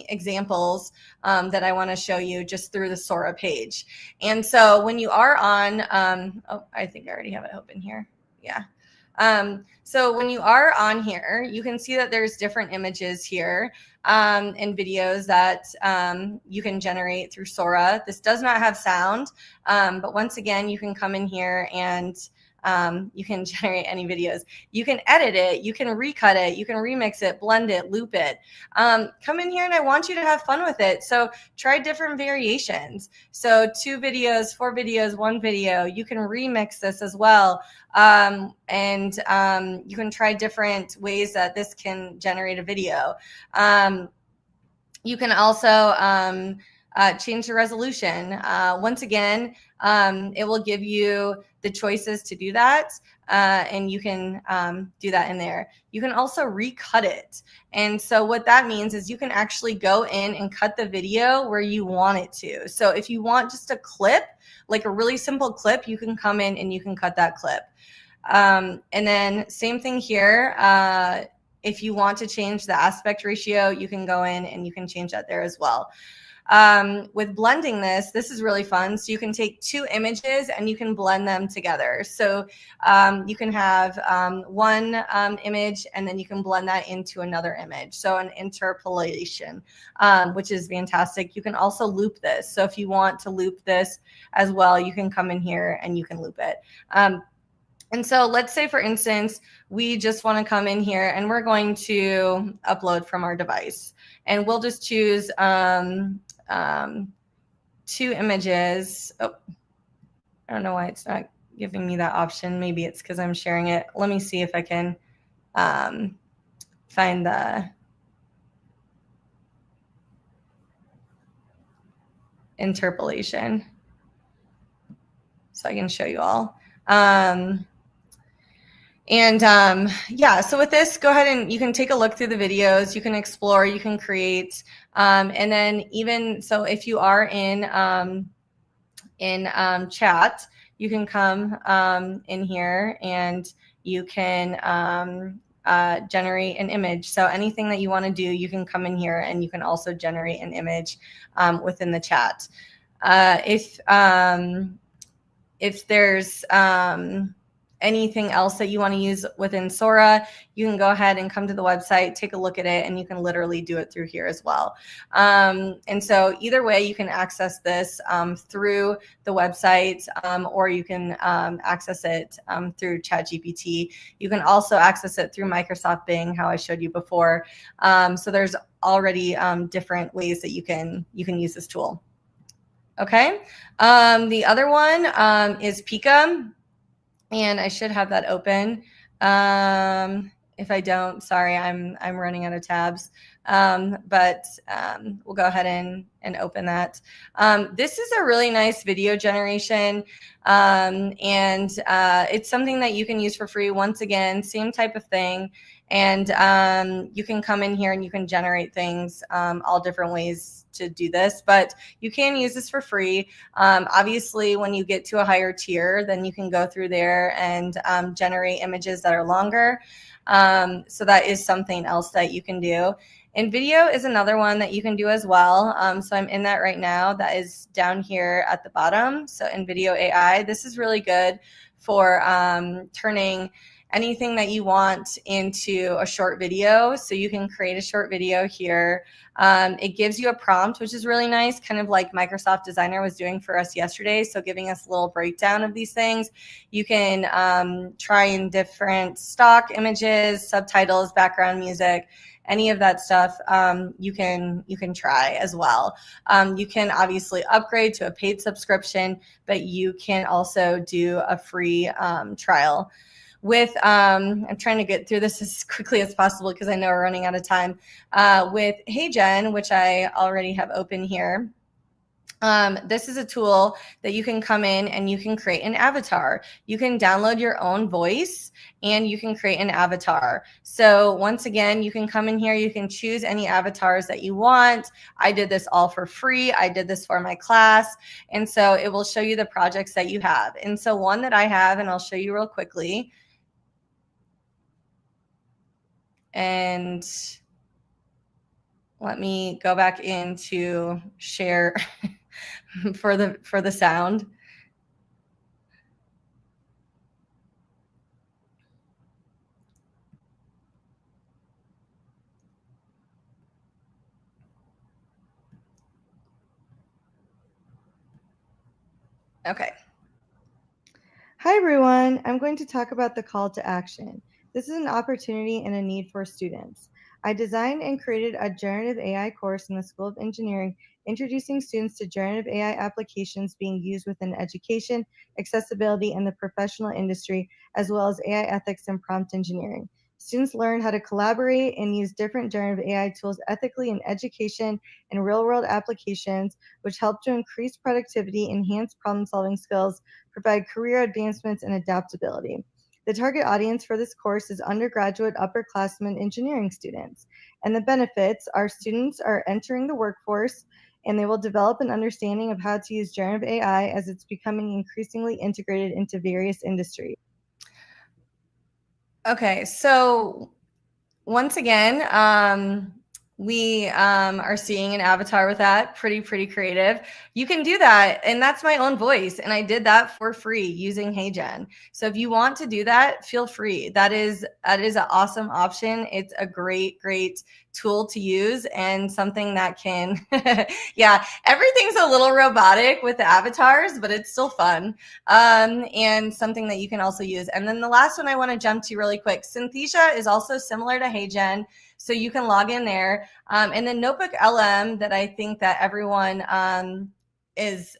examples that I want to show you just through the Sora page. And so when you are on, oh, I think I already have it open here. Yeah. So when you are on here, you can see that there's different images here and videos that you can generate through Sora. This does not have sound, but once again, you can come in here and you can generate any videos. You can edit it, you can recut it, you can remix it, blend it, loop it. Come in here and I want you to have fun with it. So try different variations. So 2 videos, 4 videos, 1 video. You can remix this as well. And you can try different ways that this can generate a video. You can also change the resolution. Once again, it will give you the choices to do that, and you can do that in there. You can also recut it. And so what that means is you can actually go in and cut the video where you want it to. So if you want just a clip, like a really simple clip, you can come in and you can cut that clip. And then same thing here. If you want to change the aspect ratio, you can go in and you can change that there as well. With blending this is really fun. So you can take two images and you can blend them together. So you can have one image and then you can blend that into another image. So an interpolation, which is fantastic. You can also loop this. So if you want to loop this as well, you can come in here and you can loop it. And so let's say, for instance, we just want to come in here and we're going to upload from our device. And we'll just choose two images. Oh, I don't know why it's not giving me that option. Maybe it's because I'm sharing it. Let me see if I can find the interpolation so I can show you all. Yeah, so with this, go ahead and you can take a look through the videos, you can explore, you can create, and then even so if you are in chat, you can come in here and you can generate an image. So anything that you want to do, you can come in here and you can also generate an image within the chat. If there's anything else that you want to use within Sora, you can go ahead and come to the website, take a look at it, and you can literally do it through here as well. And so either way, you can access this through the website, or you can access it through ChatGPT. You can also access it through Microsoft Bing, how I showed you before. So there's already different ways that you can use this tool. Okay. The other one is Pika. And I should have that open. If I don't, sorry, I'm running out of tabs. But we'll go ahead and open that. This is a really nice video generation. And it's something that you can use for free. Once again, same type of thing. And you can come in here and you can generate things all different ways to do this, but you can use this for free. Obviously, when you get to a higher tier, then you can go through there and generate images that are longer. So that is something else that you can do. And video is another one that you can do as well. So I'm in that right now. That is down here at the bottom. So in Video AI, this is really good for turning anything that you want into a short video. So you can create a short video here. It gives you a prompt, which is really nice, kind of like Microsoft Designer was doing for us yesterday. So giving us a little breakdown of these things. You can try in different stock images, subtitles, background music, any of that stuff. You can try as well. You can obviously upgrade to a paid subscription, but you can also do a free trial. With, I'm trying to get through this as quickly as possible because I know we're running out of time. With HeyGen, which I already have open here, this is a tool that you can come in and you can create an avatar. You can download your own voice and you can create an avatar. So once again, you can come in here, you can choose any avatars that you want. I did this all for free. I did this for my class. And so it will show you the projects that you have. And so one that I have, and I'll show you real quickly. And let me go back into share for the sound. Okay. Hi, everyone. I'm going to talk about the call to action. This is an opportunity and a need for students. I designed and created a generative AI course in the School of Engineering, introducing students to generative AI applications being used within education, accessibility, and the professional industry, as well as AI ethics and prompt engineering. Students learn how to collaborate and use different generative AI tools ethically in education and real-world applications, which help to increase productivity, enhance problem-solving skills, provide career advancements, and adaptability. The target audience for this course is undergraduate upperclassmen engineering students. And the benefits are students are entering the workforce and they will develop an understanding of how to use generative AI as it's becoming increasingly integrated into various industries. Okay, so once again, we are seeing an avatar with that. Pretty creative. You can do that, and that's my own voice, and I did that for free using HeyGen. So if you want to do that, feel free. That is an awesome option. It's a great tool to use and something that can, yeah, everything's a little robotic with the avatars, but it's still fun, and something that you can also use. And then the last one I want to jump to really quick, Synthesia is also similar to HeyGen. So you can log in there. And then Notebook LM that I think that everyone is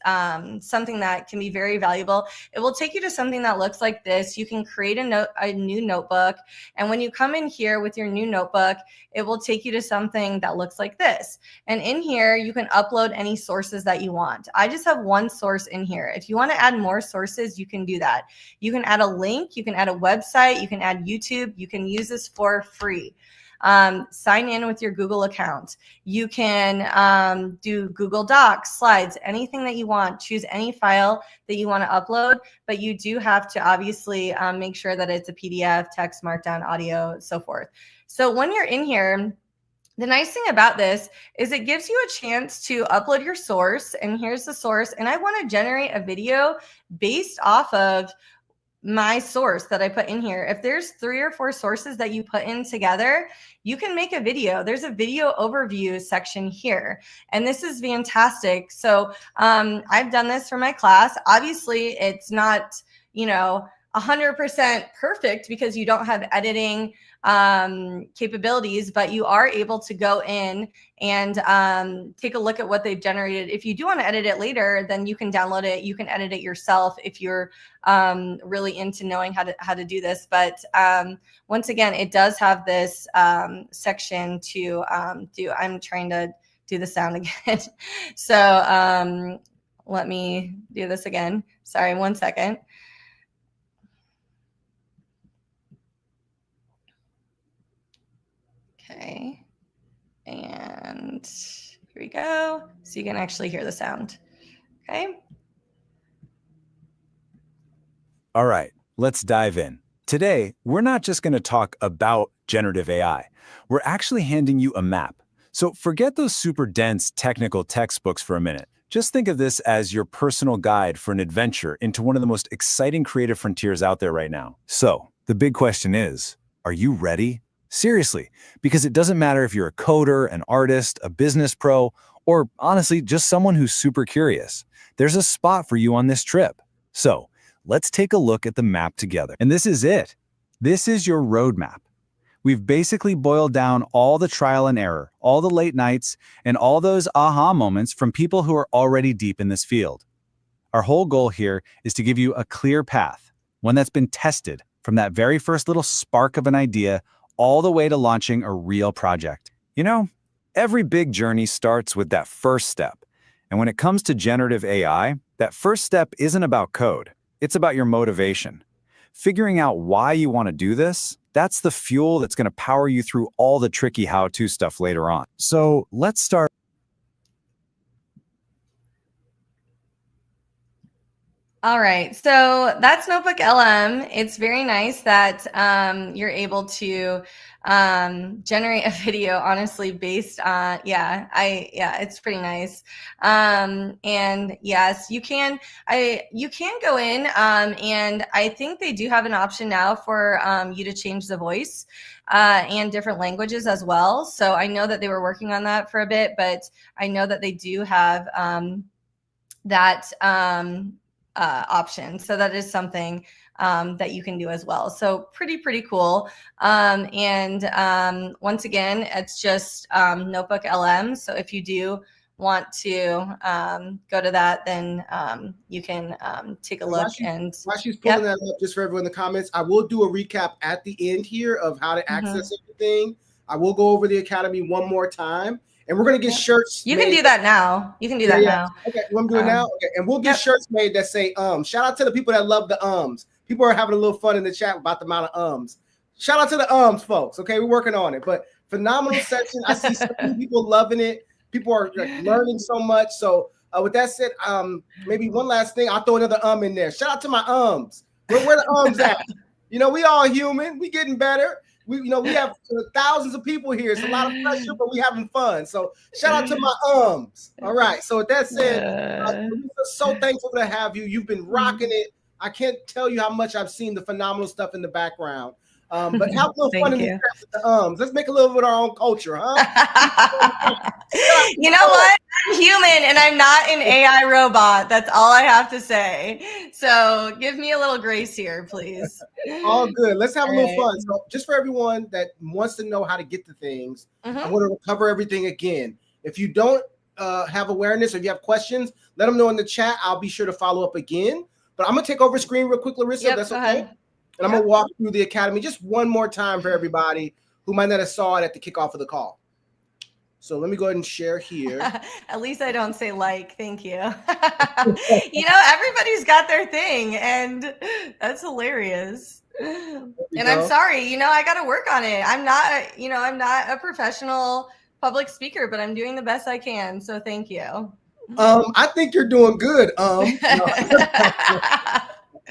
something that can be very valuable. It will take you to something that looks like this. You can create a new notebook. And when you come in here with your new notebook, it will take you to something that looks like this. And in here, you can upload any sources that you want. I just have one source in here. If you want to add more sources, you can do that. You can add a link, you can add a website, you can add YouTube. You can use this for free. Sign in with your Google account. You can do Google Docs, slides, anything that you want. Choose any file that you want to upload, but you do have to obviously make sure that it's a PDF, text, markdown, audio, so forth. So when you're in here, the nice thing about this is it gives you a chance to upload your source, and here's the source, and I want to generate a video based off of my source that I put in here. If there's 3 or 4 sources that you put in together, you can make a video. There's a video overview section here, and this is fantastic. So I've done this for my class. Obviously, it's not, 100% perfect because you don't have editing capabilities, but you are able to go in and take a look at what they've generated. If you do want to edit it later, then you can download it. You can edit it yourself if you're really into knowing how to do this. But once again, it does have this section to do. I'm trying to do the sound again. So let me do this again. Sorry, 1 second. Okay, and here we go. So you can actually hear the sound. Okay. All right, let's dive in. Today, we're not just going to talk about generative AI. We're actually handing you a map. So forget those super dense technical textbooks for a minute. Just think of this as your personal guide for an adventure into one of the most exciting creative frontiers out there right now. So the big question is, are you ready? Seriously, because it doesn't matter if you're a coder, an artist, a business pro, or honestly, just someone who's super curious. There's a spot for you on this trip. So let's take a look at the map together. And this is it. This is your roadmap. We've basically boiled down all the trial and error, all the late nights, and all those aha moments from people who are already deep in this field. Our whole goal here is to give you a clear path, one that's been tested from that very first little spark of an idea all the way to launching a real project. Every big journey starts with that first step. And when it comes to generative AI, that first step isn't about code. It's about your motivation. Figuring out why you want to do this, that's the fuel that's going to power you through all the tricky how-to stuff later on. So let's start. All right, so that's Notebook LM. It's very nice that you're able to generate a video, honestly, based on, it's pretty nice. And yes, you can go in and I think they do have an option now for you to change the voice and different languages as well. So I know that they were working on that for a bit, but I know that they do have that option. So that is something that you can do as well. So pretty cool. And once again, it's just Notebook LM. So if you do want to go to that, then you can take a look. While she's pulling that up, just for everyone in the comments, I will do a recap at the end here of how to access everything. I will go over the Academy one more time, and we're going to get shirts. You can do that now. You can do that now. Okay, what I'm doing now? Okay, and we'll get shirts made that say Shout out to the people that love the People are having a little fun in the chat about the amount of Shout out to the folks. Okay, we're working on it. But phenomenal session. I see so many people loving it. People are learning so much. So with that said, maybe one last thing. I'll throw another in there. Shout out to my Where the at? You know, we all human. We getting better. We have thousands of people here. It's a lot of pressure, but we having fun. So shout out to my All right. So with that said, we're so thankful to have you. You've been rocking it. I can't tell you how much I've seen the phenomenal stuff in the background. But have a little fun in the Let's make a little bit of our own culture, huh? You know what? I'm human and I'm not an AI robot. That's all I have to say. So give me a little grace here, please. All good. Let's have a little fun. So just for everyone that wants to know how to get to things, I'm going to cover everything again. If you don't have awareness or if you have questions, let them know in the chat. I'll be sure to follow up again. But I'm going to take over screen real quick, Larissa. Yep, that's okay. And I'm going to walk through the Academy just one more time for everybody who might not have saw it at the kickoff of the call. So let me go ahead and share here. At least I don't say thank you. Everybody's got their thing, and that's hilarious. And I'm sorry, I got to work on it. I'm not a professional public speaker, but I'm doing the best I can. So thank you. I think you're doing good.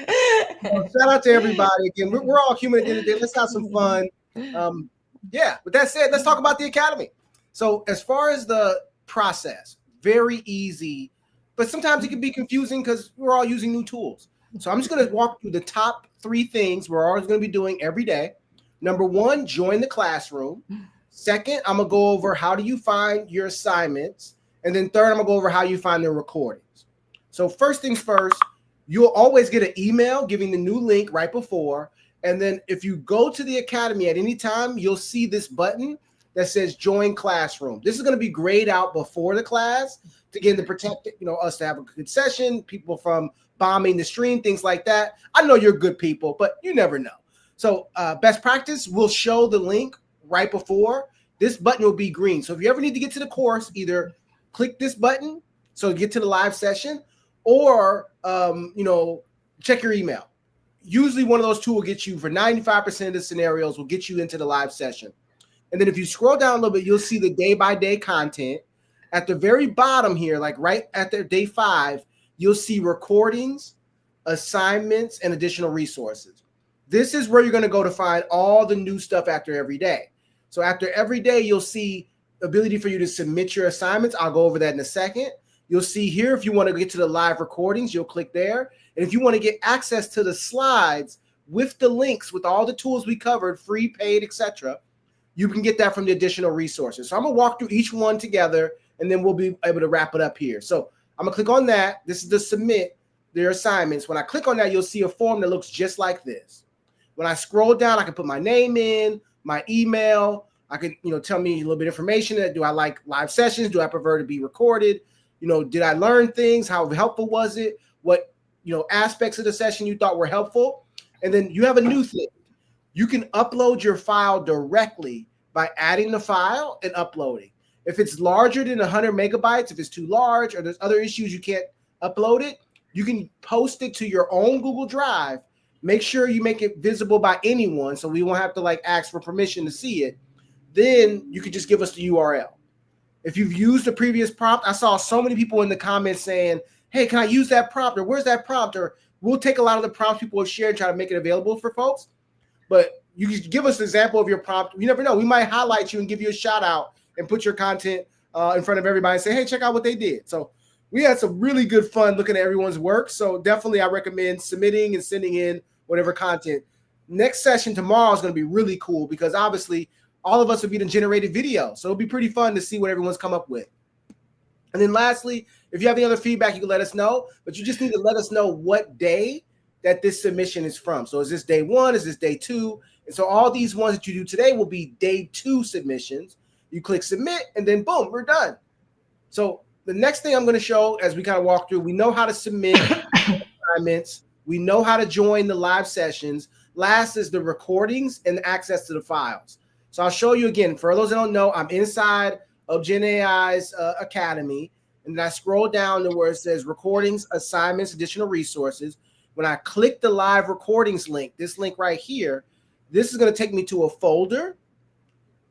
Shout out to everybody again. We're all human at the end of the day. Let's have some fun. With that said, let's talk about the Academy. So as far as the process, very easy, but sometimes it can be confusing because we're all using new tools. So I'm just going to walk through the top 3 things we're always going to be doing every day. Number 1, join the classroom. Second, I'm going to go over how do you find your assignments. And then third, I'm going to go over how you find the recordings. So first things first, you'll always get an email giving the new link right before. And then if you go to the Academy at any time, you'll see this button that says join classroom. This is going to be grayed out before the class to get to protect us to have a good session, people from bombing the stream, things like that. I know you're good people, but you never know. So best practice, we'll show the link right before. This button will be green. So if you ever need to get to the course, either click this button so get to the live session, or check your email. Usually one of those two will get you, for 95% of the scenarios, will get you into the live session. And then if you scroll down a little bit, you'll see the day-by-day content. At the very bottom here, like right at the day 5, you'll see recordings, assignments, and additional resources. This is where you're going to go to find all the new stuff after every day. So after every day, you'll see the ability for you to submit your assignments. I'll go over that in a second. You'll see here, if you want to get to the live recordings, you'll click there. And if you want to get access to the slides with the links, with all the tools we covered, free, paid, etc., you can get that from the additional resources. So I'm going to walk through each one together, and then we'll be able to wrap it up here. So I'm going to click on that. This is the submit their assignments. When I click on that, you'll see a form that looks just like this. When I scroll down, I can put my name in, my email. I can, tell me a little bit of information. Do I like live sessions? Do I prefer to be recorded? Did I learn things? How helpful was it? What, aspects of the session you thought were helpful? And then you have a new thing. You can upload your file directly by adding the file and uploading. If it's larger than 100 megabytes, if it's too large or there's other issues you can't upload it, you can post it to your own Google Drive. Make sure you make it visible by anyone so we won't have to ask for permission to see it. Then you can just give us the URL. If you've used the previous prompt, I saw so many people in the comments saying, hey, can I use that prompt? Or where's that prompt? Or we'll take a lot of the prompts people have shared and try to make it available for folks. But you can give us an example of your prompt. You never know. We might highlight you and give you a shout out and put your content in front of everybody and say, hey, check out what they did. So we had some really good fun looking at everyone's work. So definitely I recommend submitting and sending in whatever content. Next session tomorrow is going to be really cool because obviously all of us will be in generated video. So it'll be pretty fun to see what everyone's come up with. And then lastly, if you have any other feedback, you can let us know. But you just need to let us know what day that this submission is from. So is this day 1? Is this day 2? And so all these ones that you do today will be day 2 submissions. You click submit and then boom, we're done. So the next thing I'm going to show as we kind of walk through, we know how to submit assignments. We know how to join the live sessions. Last is the recordings and access to the files. So I'll show you again. For those that don't know, I'm inside of Gen AI's Academy. And then I scroll down to where it says recordings, assignments, additional resources. When I click the live recordings link, this link right here, this is going to take me to a folder.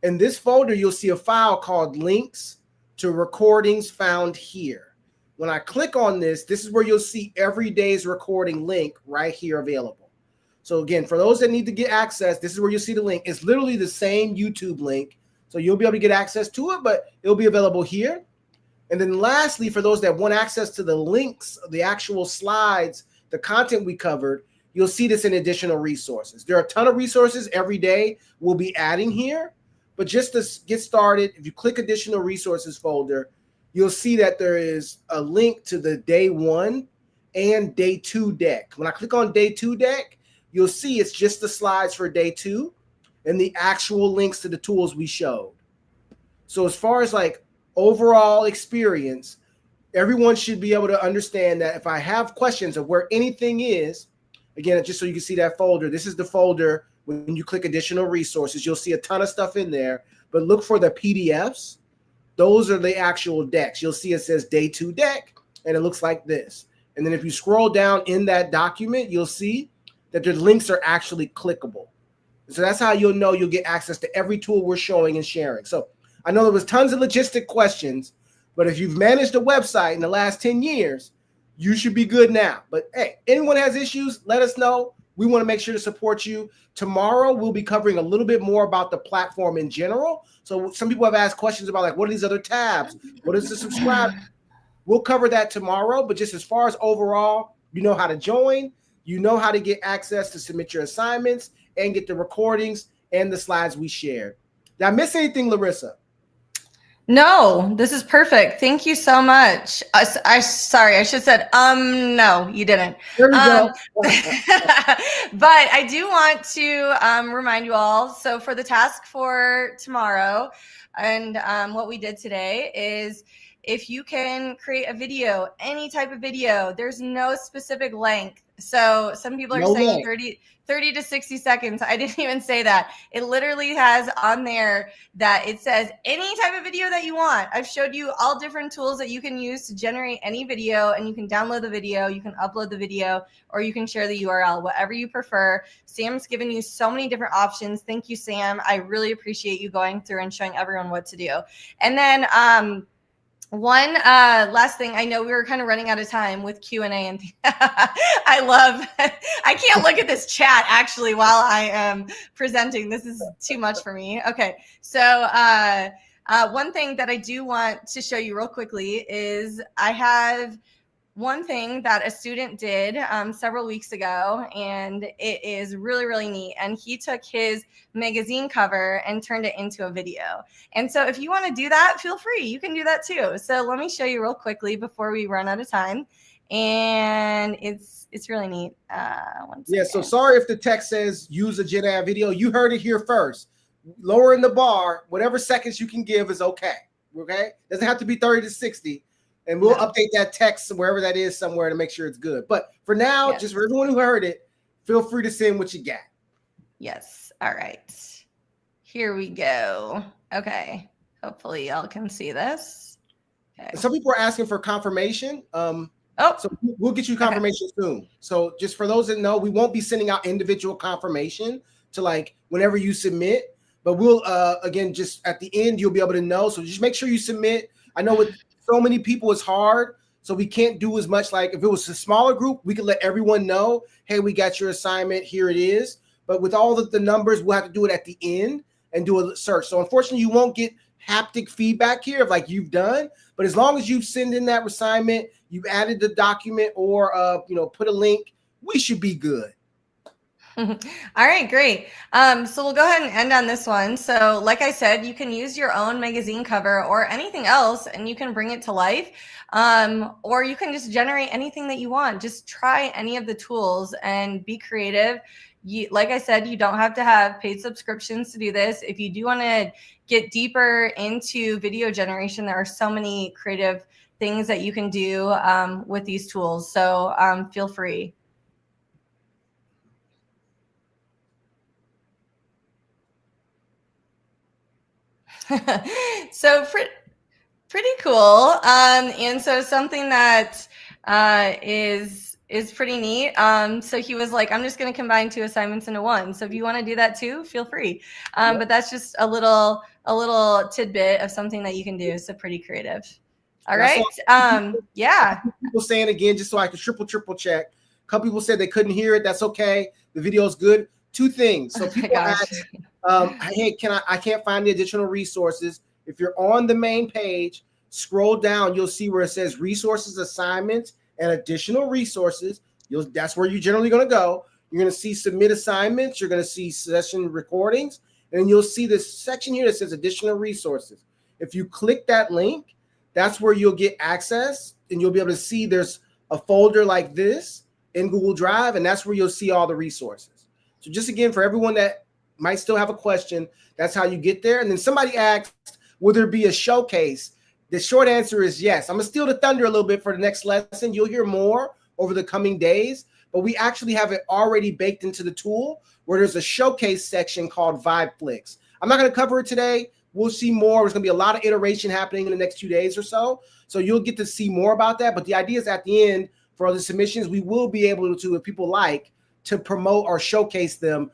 In this folder, you'll see a file called links to recordings found here. When I click on this, this is where you'll see every day's recording link right here available. So again, for those that need to get access, this is where you'll see the link. It's literally the same YouTube link. So you'll be able to get access to it, but it'll be available here. And then lastly, for those that want access to the links, the actual slides, the content we covered, you'll see this in additional resources. There are a ton of resources every day we'll be adding here. But just to get started, if you click additional resources folder, you'll see that there is a link to the day 1 and day 2 deck. When I click on day 2 deck, you'll see it's just the slides for day 2 and the actual links to the tools we showed. So as far as like overall experience, everyone should be able to understand that if I have questions of where anything is, again, just so you can see that folder, this is the folder. When you click additional resources, you'll see a ton of stuff in there, but look for the PDFs. Those are the actual decks. You'll see it says day 2 deck, and it looks like this. And then if you scroll down in that document, you'll see that the links are actually clickable. So that's how you'll know you'll get access to every tool we're showing and sharing. So I know there was tons of logistic questions, but if you've managed a website in the last 10 years, you should be good now. But hey, anyone has issues, let us know. We want to make sure to support you. Tomorrow, we'll be covering a little bit more about the platform in general. So some people have asked questions about like, what are these other tabs? What is the subscribe? We'll cover that tomorrow. But just as far as overall, you know how to join. You know how to get access to submit your assignments and get the recordings and the slides we shared. Did I miss anything, Larissa? No, this is perfect. Thank you so much. Sorry, I should have said, no, you didn't. There we go. But I do want to remind you all. So for the task for tomorrow and what we did today is if you can create a video, any type of video, there's no specific length. So some people are saying 30 to 60 seconds. I didn't even say that. It literally has on there that it says any type of video that you want. I've showed you all different tools that you can use to generate any video, and you can download the video, you can upload the video, or you can share the URL, whatever you prefer. Sam's given you so many different options. Thank you, Sam. I really appreciate you going through and showing everyone what to do. And then one last thing, I know we were kind of running out of time with Q&A and I can't look at this chat actually while I am presenting. This is too much for me. Okay, so one thing that I do want to show you real quickly is I have one thing that a student did several weeks ago, and it is really, really neat. And he took his magazine cover and turned it into a video. And so if you want to do that, feel free. You can do that too. So let me show you real quickly before we run out of time. And it's really neat. Yeah, so sorry if the text says use a Gen AI video. You heard it here first. Lowering the bar, whatever seconds you can give is okay. Okay? Doesn't have to be 30 to 60. And we'll update that text wherever that is somewhere to make sure it's good. But for now, just for everyone who heard it, feel free to send what you got. Yes. All right. Here we go. Okay. Hopefully y'all can see this. Okay. Some people are asking for confirmation. So we'll get you confirmation soon. So just for those that know, we won't be sending out individual confirmation to like whenever you submit. But we'll, again, just at the end, you'll be able to know. So just make sure you submit. I know with so many people it's hard, so we can't do as much. Like if it was a smaller group, we could let everyone know, hey, we got your assignment, here it is. But with all of the numbers, we'll have to do it at the end and do a search. So unfortunately, you won't get haptic feedback here of like you've done. But as long as you send in that assignment, you've added the document or put a link, we should be good. All right, great. So we'll go ahead and end on this one. So like I said, you can use your own magazine cover or anything else, and you can bring it to life. Or you can just generate anything that you want. Just try any of the tools and be creative. Like I said, you don't have to have paid subscriptions to do this. If you do want to get deeper into video generation, there are so many creative things that you can do with these tools. So feel free. So pretty cool. And so something that is pretty neat. So he was like, I'm just going to combine 2 assignments into one. So if you want to do that too, feel free. But that's just a little tidbit of something that you can do. So pretty creative. All right. Yeah. People saying again, just so I can triple check. A couple people said they couldn't hear it. That's okay. The video is good. 2 things. So people ask, hey, I can't find the additional resources. If you're on the main page, scroll down, you'll see where it says resources, assignments, and additional resources. That's where you're generally going to go. You're going to see submit assignments. You're going to see session recordings. And you'll see this section here that says additional resources. If you click that link, that's where you'll get access, and you'll be able to see there's a folder like this in Google Drive, and that's where you'll see all the resources. So just again, for everyone that might still have a question, that's how you get there. And then somebody asked, will there be a showcase? The short answer is yes. I'm going to steal the thunder a little bit for the next lesson. You'll hear more over the coming days, but we actually have it already baked into the tool where there's a showcase section called VibeFlix. I'm not going to cover it today. We'll see more. There's going to be a lot of iteration happening in the next 2 days or so. So you'll get to see more about that. But the idea is at the end for all the submissions, we will be able to, if people like, to promote or showcase them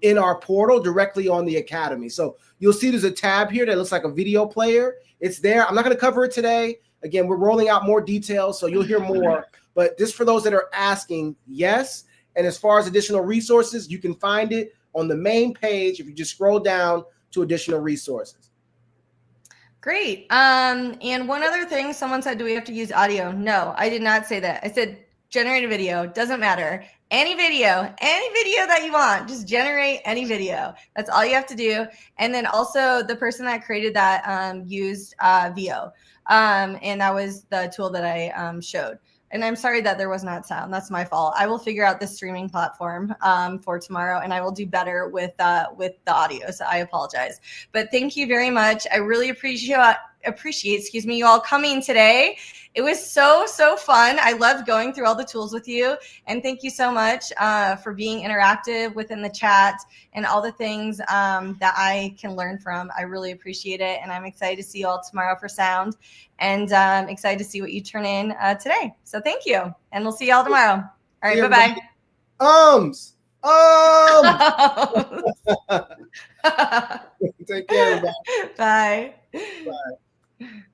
in our portal directly on the Academy. So you'll see there's a tab here that looks like a video player. It's there. I'm not going to cover it today. Again, we're rolling out more details, so you'll hear more. But just for those that are asking, yes. And as far as additional resources, you can find it on the main page if you just scroll down to additional resources. Great. And one other thing, someone said, do we have to use audio? No, I did not say that. I said generate a video. Doesn't matter. Any video that you want, just generate any video. That's all you have to do. And then also the person that created that used VO. And that was the tool that I showed. And I'm sorry that there was not sound. That's my fault. I will figure out the streaming platform for tomorrow, and I will do better with the audio. So I apologize. But thank you very much. I really appreciate you all coming today. It was so fun. I loved going through all the tools with you, and thank you so much for being interactive within the chat and all the things that I can learn from. I really appreciate it, and I'm excited to see you all tomorrow for sound, and excited to see what you turn in today. So thank you, and we'll see you all tomorrow. All right, bye-bye. Take care, everybody. Bye. Bye.